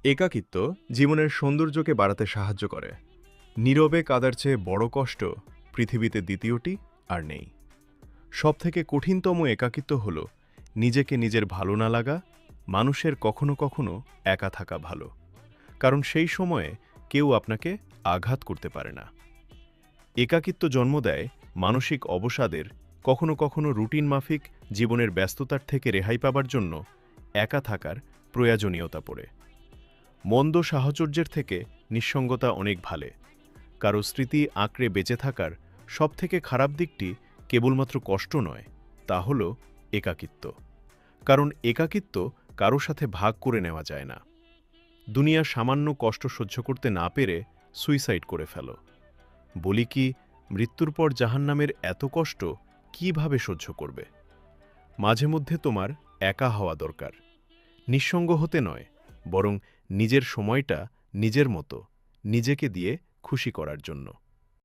একাকিত্ব জীবনের সৌন্দর্যকে বাড়াতে সাহায্য করে। নীরবে কাদার চেয়ে বড় কষ্ট পৃথিবীতে দ্বিতীয়টি আর নেই। সবথেকে কঠিনতম একাকিত্ব হল নিজেকে নিজের ভালো না লাগা। মানুষের কখনো কখনো একা থাকা ভালো, কারণ সেই সময়ে কেউ আপনাকে আঘাত করতে পারে না। একাকিত্ব জন্ম দেয় মানসিক অবসাদের। কখনো কখনো রুটিন মাফিক জীবনের ব্যস্ততার থেকে রেহাই পাবার জন্য একা থাকার প্রয়োজনীয়তা পড়ে। মন্দ সাহচর্যের থেকে নিঃসঙ্গতা অনেক ভালো। কারো স্মৃতি আঁকড়ে বেঁচে থাকার সবথেকে খারাপ দিকটি কেবলমাত্র কষ্ট নয়, তা হল একাকিত্ব। কারণ একাকিত্ব কারো সাথে ভাগ করে নেওয়া যায় না। দুনিয়ার সামান্য কষ্ট সহ্য করতে না পেরে সুইসাইড করে ফেলো। বলি কি, মৃত্যুর পর জাহান্নামের এত কষ্ট কিভাবে সহ্য করবে? মাঝে মধ্যে তোমার একা হওয়া দরকার। নিঃসঙ্গ হতে নয়, বরং নিজের সময়টা নিজের মতো নিজেকে দিয়ে খুশি করার জন্য।